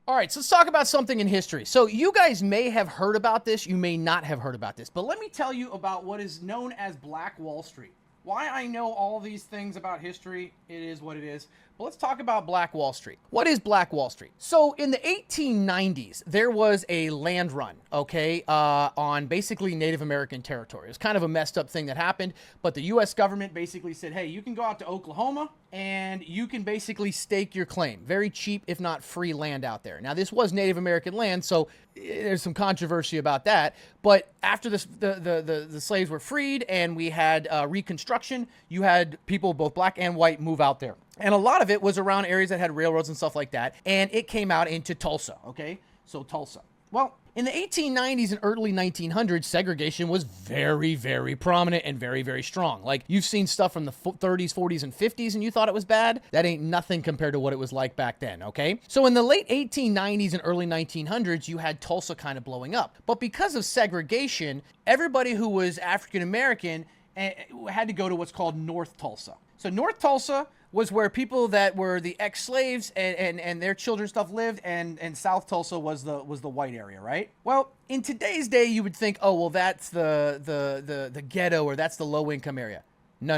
All right, so let's talk about something in history. So you guys may have heard about this, you may not have heard about this, but let me tell you about what is known as Black Wall Street. Why I know all these things about history, it is what it is. But let's talk about Black Wall Street. What is Black Wall Street? So in the 1890s, there was a land run, okay, on basically Native American territory. It was kind of a messed up thing that happened, but the U.S. government basically said, hey, you can go out to Oklahoma and you can basically stake your claim. Very cheap, if not free land out there. Now, this was Native American land, so there's some controversy about that. But after this, the slaves were freed and we had Reconstruction, you had people, both black and white, move out there. And a lot of it was around areas that had railroads and stuff like that. And it came out into Tulsa, okay? So Tulsa. Well, in the 1890s and early 1900s, segregation was very, very prominent and very, very strong. Like, you've seen stuff from the 30s, 40s, and 50s, and you thought it was bad. That ain't nothing compared to what it was like back then, okay? So in the late 1890s and early 1900s, you had Tulsa kind of blowing up. But because of segregation, everybody who was African American had to go to what's called North Tulsa. So North Tulsa was where people that were the ex-slaves and their children stuff lived, and South Tulsa was the white area, right? Well, in today's day, you would think, oh, well, that's the ghetto, or that's the low-income area. No.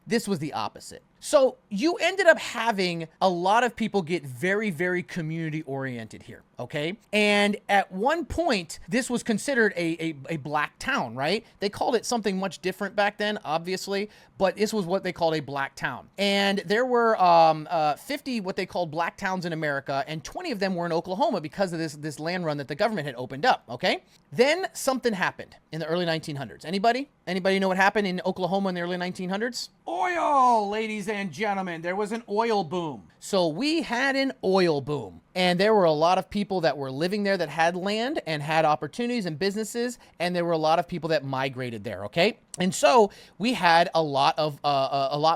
This was the opposite. So you ended up having a lot of people get very, very community oriented here, okay? And at one point, this was considered a black town, right? They called it something much different back then, obviously, but this was what they called a black town. And there were 50 what they called black towns in America, and 20 of them were in Oklahoma because of this land run that the government had opened up, okay? Then something happened in the early 1900s. Anybody? Anybody know what happened in Oklahoma in the early 1900s? Oil, ladies and gentlemen. There was an oil boom. So we had an oil boom, and there were a lot of people that were living there that had land and had opportunities and businesses, and there were a lot of people that migrated there, okay? And so we had a lot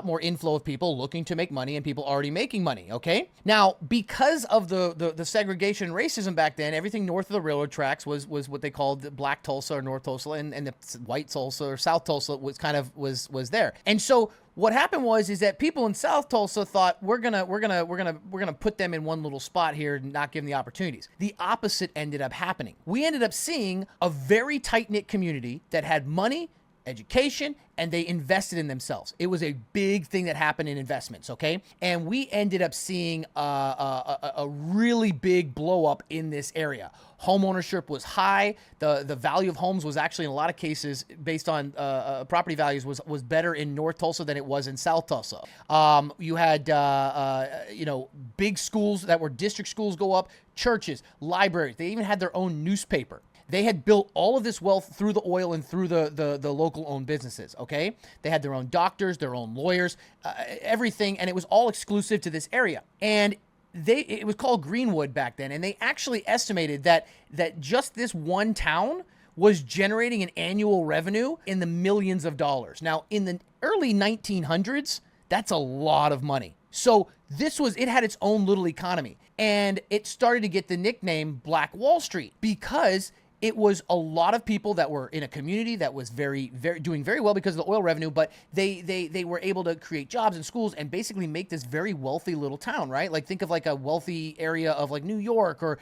more inflow of people looking to make money and people already making money, okay? Now, because of the segregation and racism back then, everything north of the railroad tracks was what they called Black Tulsa or North Tulsa, and the White Tulsa or South Tulsa was there. And so what happened is that people in South Tulsa thought we're gonna put them in one little spot here and not give them the opportunities. The opposite ended up happening. We ended up seeing a very tight-knit community that had money, education, and they invested in themselves. It was a big thing that happened in investments, okay? And we ended up seeing a really big blow up in this area. Home ownership was high. The value of homes was actually, in a lot of cases, based on property values, was better in North Tulsa than it was in South Tulsa. You had big schools that were district schools go up, churches, libraries. They even had their own newspaper. They had built all of this wealth through the oil and through the local owned businesses, okay? They had their own doctors, their own lawyers, everything, and it was all exclusive to this area. And it was called Greenwood back then, and they actually estimated that just this one town was generating an annual revenue in the millions of dollars. Now, in the early 1900s, that's a lot of money. So it had its own little economy, and it started to get the nickname Black Wall Street because it was a lot of people that were in a community that was doing very well because of the oil revenue, but they were able to create jobs and schools and basically make this very wealthy little town, right? Like, think of like a wealthy area of like New York or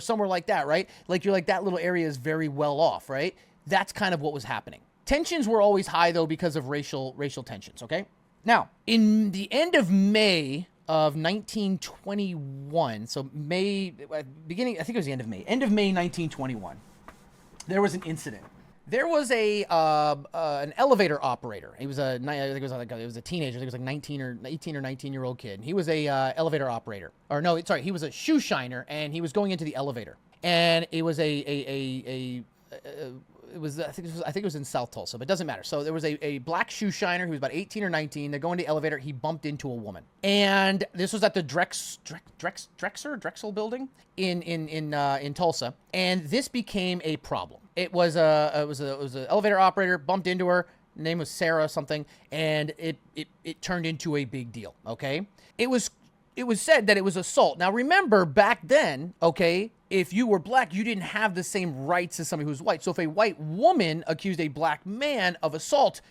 somewhere like that, right? Like, you're like, that little area is very well off, right? That's kind of what was happening. Tensions were always high though because of racial tensions, okay? Now, in the end of May of 1921, so beginning, I think it was the end of May 1921, there was an incident. There was an elevator operator. He was it was a teenager. I think it was like 19 or 18 or 19-year-old kid. He was a elevator operator. Or no, sorry, he was a shoe shiner, and he was going into the elevator. And it was I think it was in South Tulsa, but it doesn't matter. So there was a black shoe shiner who was about 18 or 19. They're going to the elevator. He bumped into a woman, and this was at the Drexel building in Tulsa, and this became a problem. It was an elevator operator bumped into her. Name was Sarah something, and it turned into a big deal. Okay, it was said that it was assault. Now remember, back then, okay, if you were black, you didn't have the same rights as somebody who's white. So if a white woman accused a black man of assault,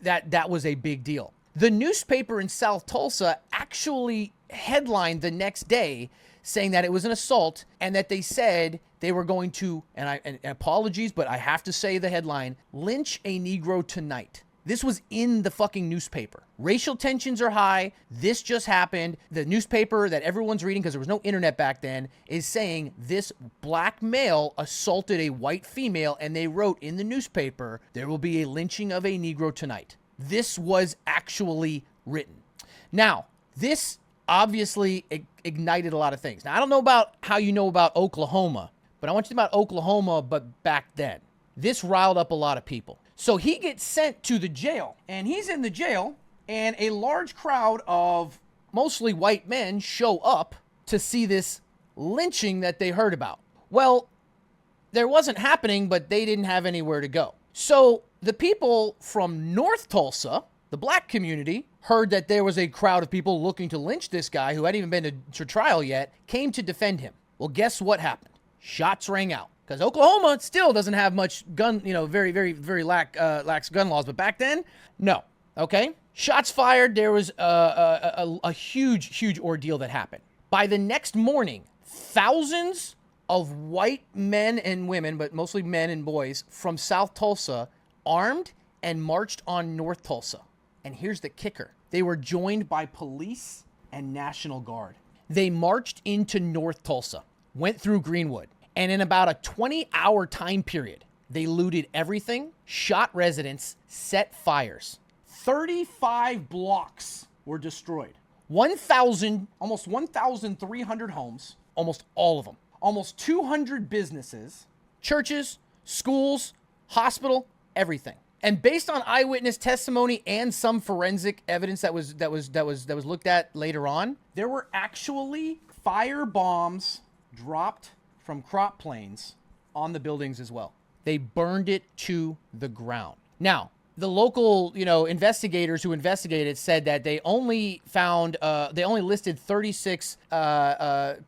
that was a big deal. The newspaper in South Tulsa actually headlined the next day saying that it was an assault and that they said they were going to, and apologies, but I have to say the headline, lynch a Negro tonight. This was in the fucking newspaper. Racial tensions are high. This just happened. The newspaper that everyone's reading, because there was no internet back then, is saying this black male assaulted a white female, and they wrote in the newspaper, there will be a lynching of a Negro tonight. This was actually written. Now, this obviously ignited a lot of things. Now, I don't know about how you know about Oklahoma, but I want you to know about Oklahoma, but back then. This riled up a lot of people. So he gets sent to the jail, and he's in the jail, and a large crowd of mostly white men show up to see this lynching that they heard about. Well, there wasn't happening, but they didn't have anywhere to go. So the people from North Tulsa, the black community, heard that there was a crowd of people looking to lynch this guy who hadn't even been to trial yet, came to defend him. Well, guess what happened? Shots rang out. Because Oklahoma still doesn't have much gun, very lax gun laws. But back then, no. Okay? Shots fired. There was a huge ordeal that happened. By the next morning, thousands of white men and women, but mostly men and boys, from South Tulsa, armed and marched on North Tulsa. And here's the kicker. They were joined by police and National Guard. They marched into North Tulsa, went through Greenwood. And in about a 20-hour time period, they looted everything, shot residents, set fires. 35 blocks were destroyed. Almost 1,300 homes, almost all of them. Almost 200 businesses, churches, schools, hospital, everything. And based on eyewitness testimony and some forensic evidence that was looked at later on, there were actually fire bombs dropped from crop planes on the buildings as well. They burned it to the ground. Now, the local, investigators who investigated said that they only listed 36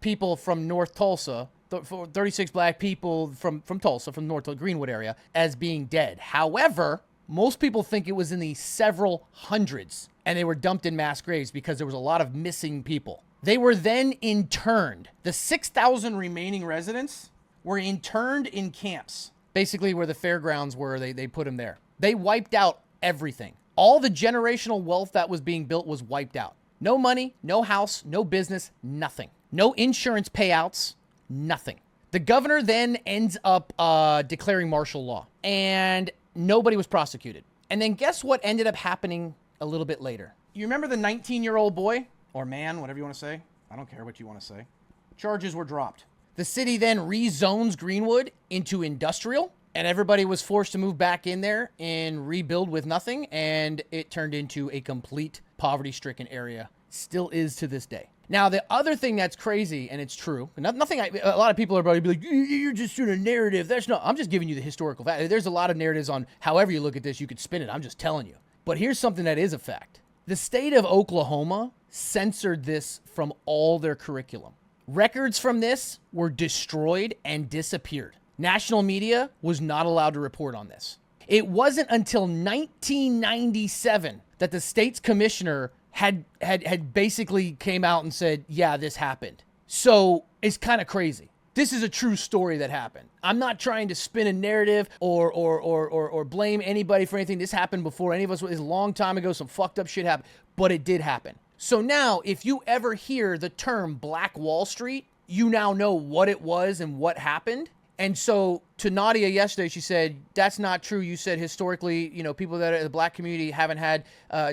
people from North Tulsa, 36 black people from Tulsa, from North Greenwood area, as being dead. However, most people think it was in the several hundreds, and they were dumped in mass graves because there was a lot of missing people. They were then interned. The 6,000 remaining residents were interned in camps, basically where the fairgrounds were. They put them there. They wiped out everything. All the generational wealth that was being built was wiped out. No money, no house, no business, nothing. No insurance payouts, nothing. The governor then ends up declaring martial law, and nobody was prosecuted. And then guess what ended up happening a little bit later? You remember the 19-year-old boy? Or man, whatever you want to say. I don't care what you want to say. Charges were dropped. The city then rezones Greenwood into industrial, and everybody was forced to move back in there and rebuild with nothing, and it turned into a complete poverty-stricken area. Still is to this day. Now, the other thing that's crazy, and it's true, a lot of people are probably be like, you're just doing a narrative. I'm just giving you the historical fact. There's a lot of narratives on however you look at this, you could spin it. I'm just telling you. But here's something that is a fact. The state of Oklahoma censored this from all their curriculum. Records from this were destroyed and disappeared. National media was not allowed to report on this. It wasn't until 1997 that the state's commissioner had basically came out and said, yeah, this happened. So it's kind of crazy. This is a true story that happened. I'm not trying to spin a narrative or blame anybody for anything. This happened before any of us. It was a long time ago. Some fucked up shit happened, but it did happen. So now, if you ever hear the term Black Wall Street, you now know what it was and what happened. And so to Nadia yesterday, she said, that's not true. You said historically, people that are in the black community haven't had,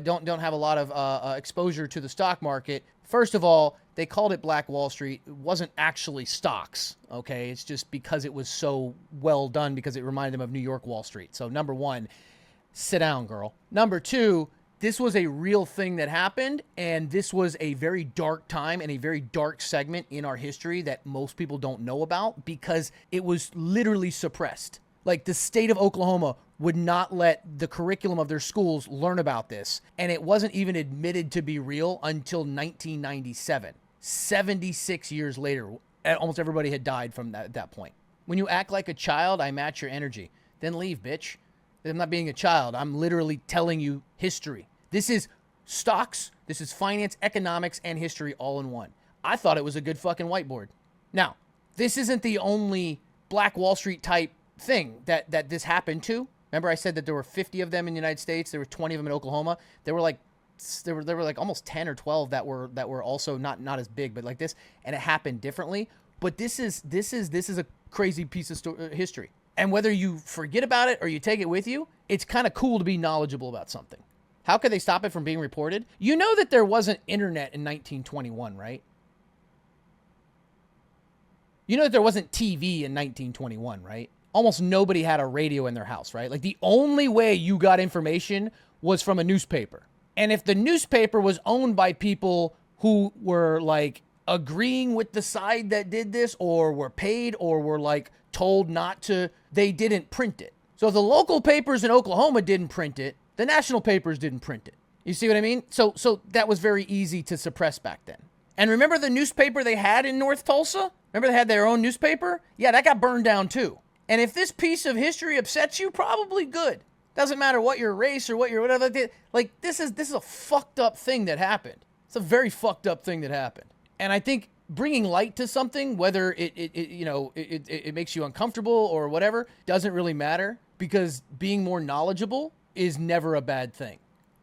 don't have a lot of exposure to the stock market. First of all, they called it Black Wall Street. It wasn't actually stocks, okay? It's just because it was so well done because it reminded them of New York Wall Street. So number one, sit down, girl. Number two, this was a real thing that happened, and this was a very dark time and a very dark segment in our history that most people don't know about because it was literally suppressed. Like, the state of Oklahoma would not let the curriculum of their schools learn about this, and it wasn't even admitted to be real until 1997. 76 years later, almost everybody had died from that point. When you act like a child, I match your energy. Then leave, bitch. I'm not being a child. I'm literally telling you history. This is stocks, this is finance, economics, and history all in one. I thought it was a good fucking whiteboard. Now, this isn't the only Black Wall Street type thing that this happened to. Remember I said that there were 50 of them in the United States. There were 20 of them in Oklahoma. There were like almost 10 or 12 that were also not as big, but like this, and it happened differently. But this is a crazy piece of history. And whether you forget about it or you take it with you, it's kind of cool to be knowledgeable about something. How could they stop it from being reported? You know that there wasn't internet in 1921, right? You know that there wasn't TV in 1921, right? Almost nobody had a radio in their house, right? Like the only way you got information was from a newspaper. And if the newspaper was owned by people who were like agreeing with the side that did this, or were paid, or were like told not to, they didn't print it. So if the local papers in Oklahoma didn't print it, the national papers didn't print it. You see what I mean? So that was very easy to suppress back then. And remember the newspaper they had in North Tulsa? Remember they had their own newspaper? Yeah, that got burned down too. And if this piece of history upsets you, probably good. Doesn't matter what your race or what your whatever. Like this is a fucked up thing that happened. It's a very fucked up thing that happened. And I think bringing light to something, whether it makes you uncomfortable or whatever, doesn't really matter, because being more knowledgeable is never a bad thing.